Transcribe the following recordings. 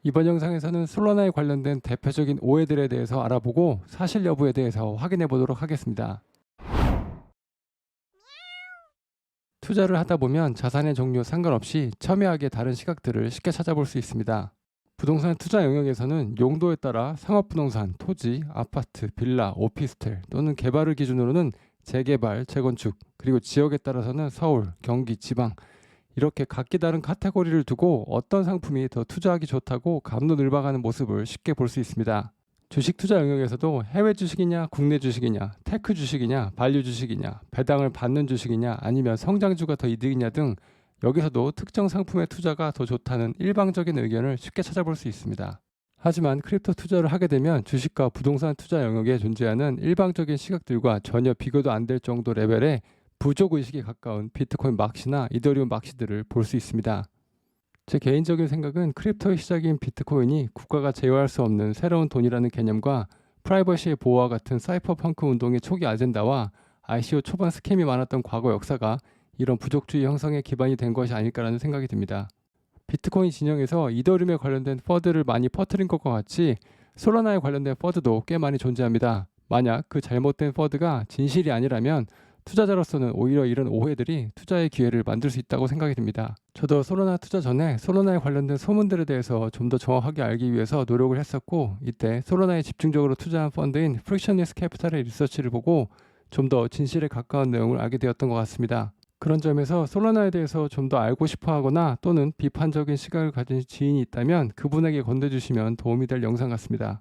이번 영상에서는 솔라나에 관련된 대표적인 오해들에 대해서 알아보고 사실 여부에 대해서 확인해 보도록 하겠습니다. 투자를 하다 보면 자산의 종류 상관없이 첨예하게 다른 시각들을 쉽게 찾아볼 수 있습니다. 부동산 투자 영역에서는 용도에 따라 상업부동산, 토지, 아파트, 빌라, 오피스텔 또는 개발을 기준으로는 재개발, 재건축, 그리고 지역에 따라서는 서울, 경기, 지방 이렇게 각기 다른 카테고리를 두고 어떤 상품이 더 투자하기 좋다고 갑론을박하는 모습을 쉽게 볼 수 있습니다. 주식 투자 영역에서도 해외 주식이냐, 국내 주식이냐, 테크 주식이냐, 반류 주식이냐, 배당을 받는 주식이냐, 아니면 성장주가 더 이득이냐 등 여기서도 특정 상품의 투자가 더 좋다는 일방적인 의견을 쉽게 찾아볼 수 있습니다. 하지만 크립토 투자를 하게 되면 주식과 부동산 투자 영역에 존재하는 일방적인 시각들과 전혀 비교도 안 될 정도 레벨의 부족의식에 가까운 비트코인 막시나 이더리움 막시들을 볼 수 있습니다. 제 개인적인 생각은 크립토의 시작인 비트코인이 국가가 제어할 수 없는 새로운 돈이라는 개념과 프라이버시의 보호와 같은 사이퍼펑크 운동의 초기 아젠다와 ICO 초반 스캠이 많았던 과거 역사가 이런 부족주의 형성에 기반이 된 것이 아닐까라는 생각이 듭니다. 비트코인 진영에서 이더리움에 관련된 퍼드를 많이 퍼뜨린 것과 같이 솔라나에 관련된 퍼드도 꽤 많이 존재합니다. 만약 그 잘못된 퍼드가 진실이 아니라면 투자자로서는 오히려 이런 오해들이 투자의 기회를 만들 수 있다고 생각이 듭니다. 저도 솔라나 투자 전에 솔라나에 관련된 소문들에 대해서 좀 더 정확하게 알기 위해서 노력을 했었고, 이때 솔라나에 집중적으로 투자한 펀드인 프릭셔니스 캐피탈의 리서치를 보고 좀 더 진실에 가까운 내용을 알게 되었던 것 같습니다. 그런 점에서 솔라나에 대해서 좀 더 알고 싶어 하거나 또는 비판적인 시각을 가진 지인이 있다면 그분에게 건네주시면 도움이 될 영상 같습니다.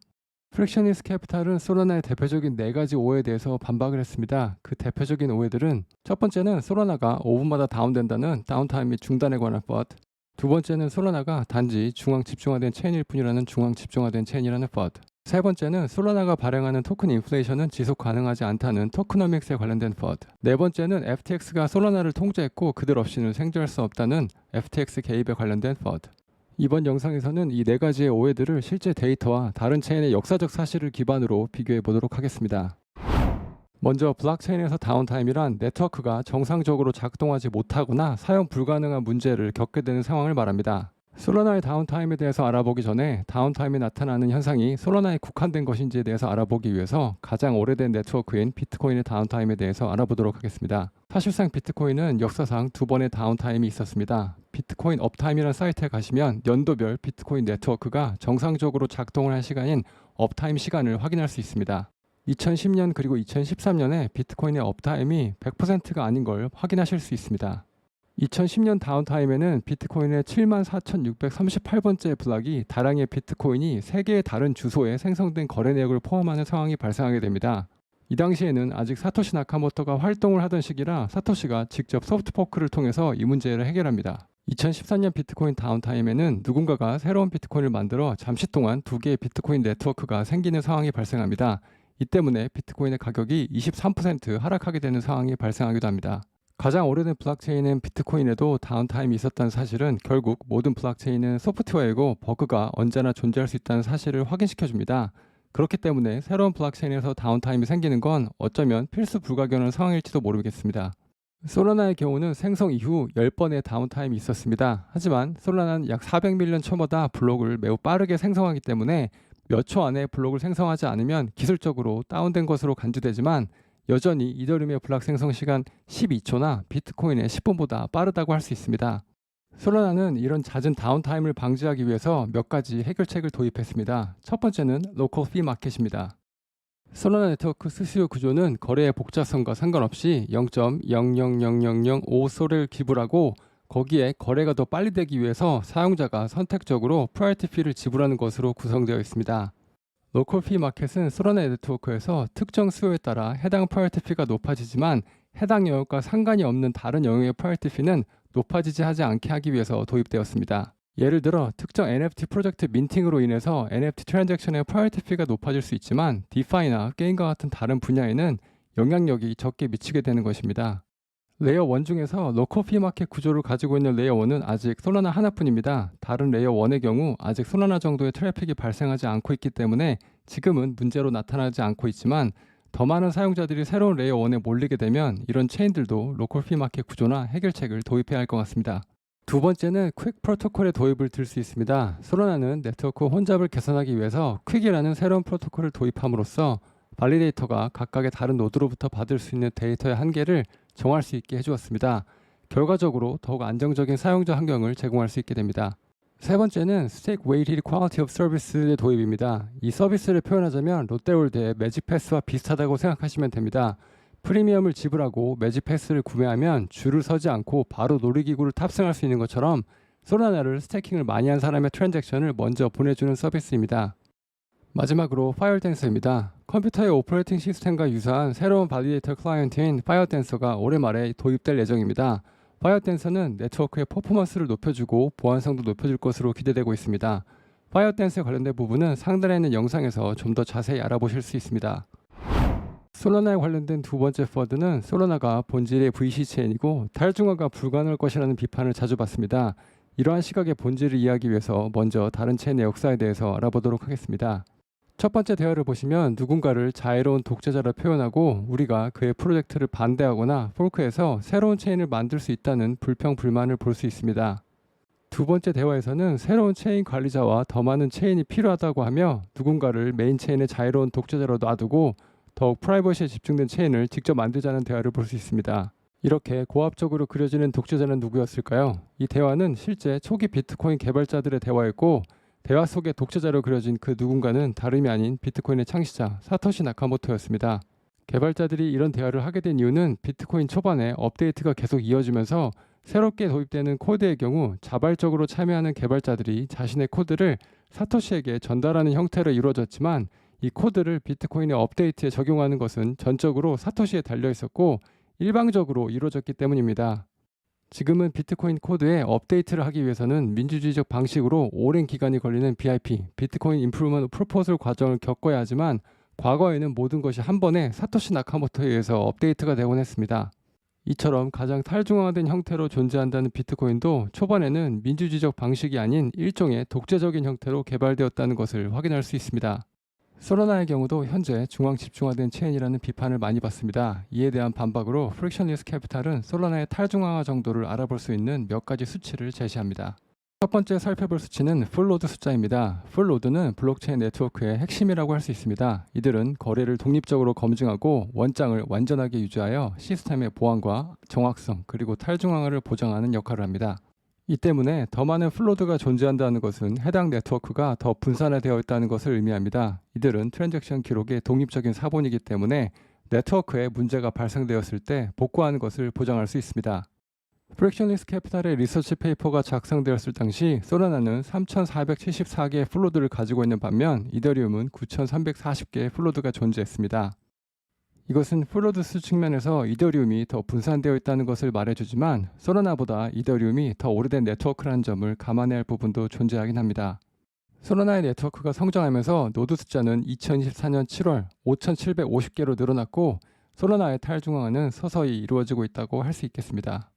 프랙셔니스 캐피탈은 솔라나의 대표적인 4가지 오해에 대해서 반박을 했습니다. 그 대표적인 오해들은 첫 번째는 솔라나가 5분마다 다운된다는 다운타임이 중단에 관한 퍼드, 두 번째는 솔라나가 단지 중앙 집중화된 체인일 뿐이라는 중앙 집중화된 체인이라는 퍼드, 세 번째는 솔라나가 발행하는 토큰 인플레이션은 지속 가능하지 않다는 토크노믹스에 관련된 퍼드, 네 번째는 FTX가 솔라나를 통제했고 그들 없이는 생존할 수 없다는 FTX 개입에 관련된 퍼드. 이번 영상에서는 이 4가지의 오해들을 실제 데이터와 다른 체인의 역사적 사실을 기반으로 비교해 보도록 하겠습니다. 먼저 블록체인에서 다운타임이란 네트워크가 정상적으로 작동하지 못하거나 사용 불가능한 문제를 겪게 되는 상황을 말합니다. 솔라나의 다운타임에 대해서 알아보기 전에 다운타임이 나타나는 현상이 솔라나에 국한된 것인지에 대해서 알아보기 위해서 가장 오래된 네트워크인 비트코인의 다운타임에 대해서 알아보도록 하겠습니다. 사실상 비트코인은 역사상 2번의 다운타임이 있었습니다. 비트코인 업타임이라는 사이트에 가시면 연도별 비트코인 네트워크가 정상적으로 작동을 한 시간인 업타임 시간을 확인할 수 있습니다. 2010년 그리고 2013년에 비트코인의 업타임이 100%가 아닌 걸 확인하실 수 있습니다. 2010년 다운타임에는 비트코인의 74,638번째 블록이 다량의 비트코인이 3개의 다른 주소에 생성된 거래 내역을 포함하는 상황이 발생하게 됩니다. 이 당시에는 아직 사토시 나카모토가 활동을 하던 시기라 사토시가 직접 소프트포크를 통해서 이 문제를 해결합니다. 2014년 비트코인 다운타임에는 누군가가 새로운 비트코인을 만들어 잠시 동안 2개의 비트코인 네트워크가 생기는 상황이 발생합니다. 이 때문에 비트코인의 가격이 23% 하락하게 되는 상황이 발생하기도 합니다. 가장 오래된 블록체인인 비트코인에도 다운타임이 있었다는 사실은 결국 모든 블록체인은 소프트웨어이고 버그가 언제나 존재할 수 있다는 사실을 확인시켜줍니다. 그렇기 때문에 새로운 블록체인에서 다운타임이 생기는 건 어쩌면 필수 불가결한 상황일지도 모르겠습니다. 솔라나의 경우는 생성 이후 10번의 다운타임이 있었습니다. 하지만 솔라나는 약 400밀리언 초마다 블록을 매우 빠르게 생성하기 때문에 몇 초 안에 블록을 생성하지 않으면 기술적으로 다운된 것으로 간주되지만 여전히 이더리움의 블록 생성 시간 12초나 비트코인의 10분보다 빠르다고 할 수 있습니다. 솔라나는 이런 잦은 다운타임을 방지하기 위해서 몇 가지 해결책을 도입했습니다. 첫 번째는 로컬 피 마켓입니다. 솔라나 네트워크 수수료 구조는 거래의 복잡성과 상관없이 0.000005솔을 기부하고 거기에 거래가 더 빨리 되기 위해서 사용자가 선택적으로 프라이어티 피를 지불하는 것으로 구성되어 있습니다. 로컬 피 마켓은 솔라나 네트워크에서 특정 수요에 따라 해당 프라이어티 피가 높아지지만 해당 영역과 상관이 없는 다른 영역의 프라이어티 피는 높아지지 하지 않게 하기 위해서 도입되었습니다. 예를 들어 특정 NFT 프로젝트 민팅으로 인해서 NFT 트랜잭션의 프라이어티 피가 높아질 수 있지만 디파이나 게임과 같은 다른 분야에는 영향력이 적게 미치게 되는 것입니다. 레이어 1 중에서 로컬 피 마켓 구조를 가지고 있는 레이어 1은 아직 솔라나 하나뿐입니다. 다른 레이어 1의 경우 아직 솔라나 정도의 트래픽이 발생하지 않고 있기 때문에 지금은 문제로 나타나지 않고 있지만 더 많은 사용자들이 새로운 레이어 1에 몰리게 되면 이런 체인들도 로컬 피 마켓 구조나 해결책을 도입해야 할 것 같습니다. 두 번째는 퀵 프로토콜의 도입을 들 수 있습니다. 솔라나는 네트워크 혼잡을 개선하기 위해서 퀵이라는 새로운 프로토콜을 도입함으로써 발리데이터가 각각의 다른 노드로부터 받을 수 있는 데이터의 한계를 정할 수 있게 해주었습니다. 결과적으로 더욱 안정적인 사용자 환경을 제공할 수 있게 됩니다. 세 번째는 Stack Weighted Quality of Service의 도입입니다. 이 서비스를 표현하자면 롯데월드의 매직패스와 비슷하다고 생각하시면 됩니다. 프리미엄을 지불하고 매직패스를 구매하면 줄을 서지 않고 바로 놀이기구를 탑승할 수 있는 것처럼 솔라나를 스태킹을 많이 한 사람의 트랜잭션을 먼저 보내주는 서비스입니다. 마지막으로 파이어댄서입니다. 컴퓨터의 오퍼레이팅 시스템과 유사한 새로운 발리데이터 클라이언트인 파이어댄서가 올해 말에 도입될 예정입니다. 파이어댄서는 네트워크의 퍼포먼스를 높여주고 보안성도 높여줄 것으로 기대되고 있습니다. 파이어댄서에 관련된 부분은 상단에 있는 영상에서 좀 더 자세히 알아보실 수 있습니다. 솔라나에 관련된 두 번째 퍼드는 솔라나가 본질의 VC 체인이고 탈중화가 불가능할 것이라는 비판을 자주 받습니다. 이러한 시각의 본질을 이해하기 위해서 먼저 다른 체인의 역사에 대해서 알아보도록 하겠습니다. 첫 번째 대화를 보시면 누군가를 자애로운 독재자로 표현하고 우리가 그의 프로젝트를 반대하거나 포크해서 새로운 체인을 만들 수 있다는 불평 불만을 볼 수 있습니다. 두 번째 대화에서는 새로운 체인 관리자와 더 많은 체인이 필요하다고 하며 누군가를 메인 체인의 자유로운 독재자로 놔두고 더욱 프라이버시에 집중된 체인을 직접 만들자는 대화를 볼 수 있습니다. 이렇게 고압적으로 그려지는 독재자는 누구였을까요? 이 대화는 실제 초기 비트코인 개발자들의 대화였고 대화 속에 독재자로 그려진 그 누군가는 다름이 아닌 비트코인의 창시자 사토시 나카모토였습니다. 개발자들이 이런 대화를 하게 된 이유는 비트코인 초반에 업데이트가 계속 이어지면서 새롭게 도입되는 코드의 경우 자발적으로 참여하는 개발자들이 자신의 코드를 사토시에게 전달하는 형태로 이루어졌지만 이 코드를 비트코인의 업데이트에 적용하는 것은 전적으로 사토시에 달려 있었고 일방적으로 이루어졌기 때문입니다. 지금은 비트코인 코드에 업데이트를 하기 위해서는 민주주의적 방식으로 오랜 기간이 걸리는 BIP, 비트코인 임프루먼트 프로포설 과정을 겪어야 하지만 과거에는 모든 것이 한 번에 사토시 나카모토에 의해서 업데이트가 되곤 했습니다. 이처럼 가장 탈중앙화된 형태로 존재한다는 비트코인도 초반에는 민주주의적 방식이 아닌 일종의 독재적인 형태로 개발되었다는 것을 확인할 수 있습니다. 솔라나의 경우도 현재 중앙 집중화된 체인이라는 비판을 많이 받습니다. 이에 대한 반박으로 프릭션리스 캐피탈은 솔라나의 탈중앙화 정도를 알아볼 수 있는 몇 가지 수치를 제시합니다. 첫 번째 살펴볼 수치는 풀로드 숫자입니다. 풀로드는 블록체인 네트워크의 핵심이라고 할 수 있습니다. 이들은 거래를 독립적으로 검증하고 원장을 완전하게 유지하여 시스템의 보안과 정확성 그리고 탈중앙화를 보장하는 역할을 합니다. 이 때문에 더 많은 플로드가 존재한다는 것은 해당 네트워크가 더 분산화되어 있다는 것을 의미합니다. 이들은 트랜잭션 기록의 독립적인 사본이기 때문에 네트워크에 문제가 발생되었을 때 복구하는 것을 보장할 수 있습니다. 프랙션리스 캐피탈의 리서치 페이퍼가 작성되었을 당시 솔라나는 3,474개의 플로드를 가지고 있는 반면 이더리움은 9,340개의 플로드가 존재했습니다. 이것은 플로드 수 측면에서 이더리움이 더 분산되어 있다는 것을 말해주지만 솔라나보다 이더리움이 더 오래된 네트워크라는 점을 감안해야 할 부분도 존재하긴 합니다. 솔라나의 네트워크가 성장하면서 노드 숫자는 2024년 7월 5,750개로 늘어났고 솔라나의 탈중앙화는 서서히 이루어지고 있다고 할 수 있겠습니다.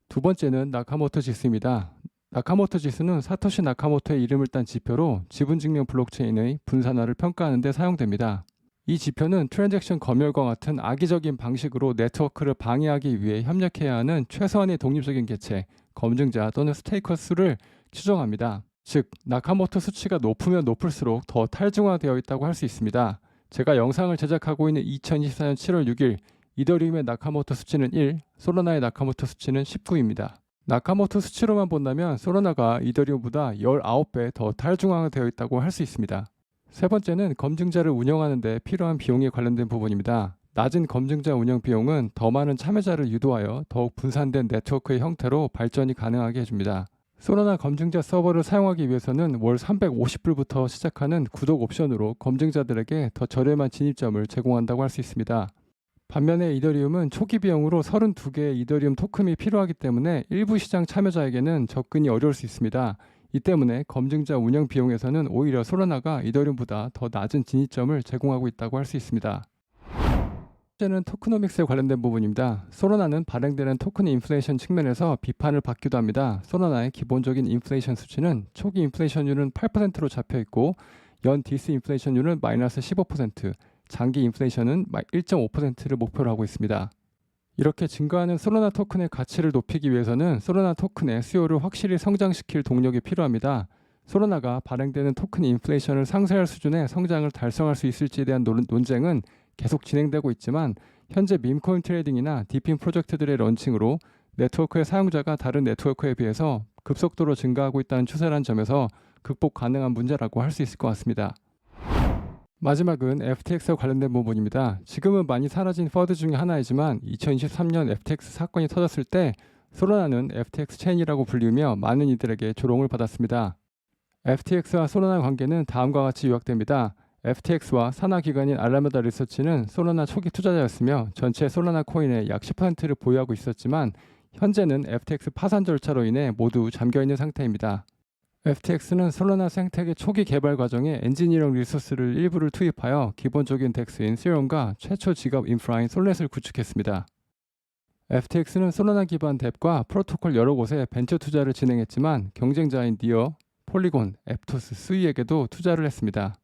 두 번째는 나카모토 지수입니다. 나카모토 지수는 사토시 나카모토의 이름을 딴 지표로 지분증명 블록체인의 분산화를 평가하는 데 사용됩니다. 이 지표는 트랜잭션 검열과 같은 악의적인 방식으로 네트워크를 방해하기 위해 협력해야 하는 최소한의 독립적인 개체, 검증자 또는 스테이커 수를 추정합니다. 즉, 나카모토 수치가 높으면 높을수록 더 탈중화되어 있다고 할 수 있습니다. 제가 영상을 제작하고 있는 2024년 7월 6일 이더리움의 나카모토 수치는 1, 솔라나의 나카모토 수치는 19입니다. 나카모토 수치로만 본다면 솔라나가 이더리움보다 19배 더 탈중앙화되어 있다고 할 수 있습니다. 세 번째는 검증자를 운영하는 데 필요한 비용에 관련된 부분입니다. 낮은 검증자 운영 비용은 더 많은 참여자를 유도하여 더욱 분산된 네트워크의 형태로 발전이 가능하게 해줍니다. 솔라나 검증자 서버를 사용하기 위해서는 월 350불부터 시작하는 구독 옵션으로 검증자들에게 더 저렴한 진입점을 제공한다고 할 수 있습니다. 반면에 이더리움은 초기 비용으로 32개의 이더리움 토큰이 필요하기 때문에 일부 시장 참여자에게는 접근이 어려울 수 있습니다. 이 때문에 검증자 운영 비용에서는 오히려 솔라나가 이더리움보다 더 낮은 진입점을 제공하고 있다고 할 수 있습니다. 번째는 토크노믹스에 관련된 부분입니다. 솔라나는 발행되는 토큰 인플레이션 측면에서 비판을 받기도 합니다. 솔라나의 기본적인 인플레이션 수치는 초기 인플레이션율은 8%로 잡혀 있고 연 디스 인플레이션율은 마이너스 15%, 장기 인플레이션은 1.5%를 목표로 하고 있습니다. 이렇게 증가하는 솔라나 토큰의 가치를 높이기 위해서는 솔라나 토큰의 수요를 확실히 성장시킬 동력이 필요합니다. 솔라나가 발행되는 토큰 인플레이션을 상쇄할 수준의 성장을 달성할 수 있을지에 대한 논쟁은 계속 진행되고 있지만 현재 밈코인 트레이딩이나 디핀 프로젝트들의 런칭으로 네트워크의 사용자가 다른 네트워크에 비해서 급속도로 증가하고 있다는 추세라는 점에서 극복 가능한 문제라고 할 수 있을 것 같습니다. 마지막은 FTX와 관련된 부분입니다. 지금은 많이 사라진 퍼드 중에 하나이지만 2023년 FTX 사건이 터졌을 때 솔라나는 FTX 체인이라고 불리우며 많은 이들에게 조롱을 받았습니다. FTX와 솔라나 관계는 다음과 같이 요약됩니다. FTX와 산하기관인 알라메다 리서치는 솔라나 초기 투자자였으며 전체 솔라나 코인의 약 10%를 보유하고 있었지만 현재는 FTX 파산 절차로 인해 모두 잠겨있는 상태입니다. FTX는 솔라나 생태계 초기 개발 과정에 엔지니어링 리소스를 일부를 투입하여 기본적인 덱스인 세럼과 최초 지갑 인프라인 솔렛을 구축했습니다. FTX는 솔라나 기반 뎁과 프로토콜 여러 곳에 벤처 투자를 진행했지만 경쟁자인 니어, 폴리곤, 앱토스, 스위에게도 투자를 했습니다.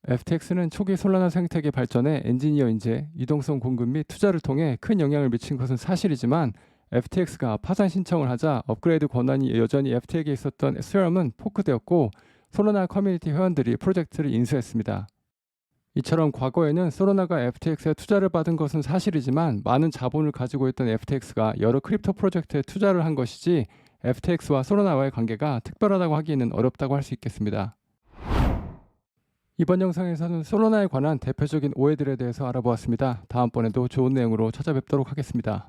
FTX는 초기 솔라나 생태계 발전에 엔지니어 인재, 유동성 공급 및 투자를 통해 큰 영향을 미친 것은 사실이지만 FTX가 파산 신청을 하자 업그레이드 권한이 여전히 FTX에게 있었던 세럼은 포크되었고 솔라나 커뮤니티 회원들이 프로젝트를 인수했습니다. 이처럼 과거에는 솔라나가 FTX에 투자를 받은 것은 사실이지만 많은 자본을 가지고 있던 FTX가 여러 크립토 프로젝트에 투자를 한 것이지 FTX와 솔라나와의 관계가 특별하다고 하기에는 어렵다고 할 수 있겠습니다. 이번 영상에서는 솔라나에 관한 대표적인 오해들에 대해서 알아보았습니다. 다음번에도 좋은 내용으로 찾아뵙도록 하겠습니다.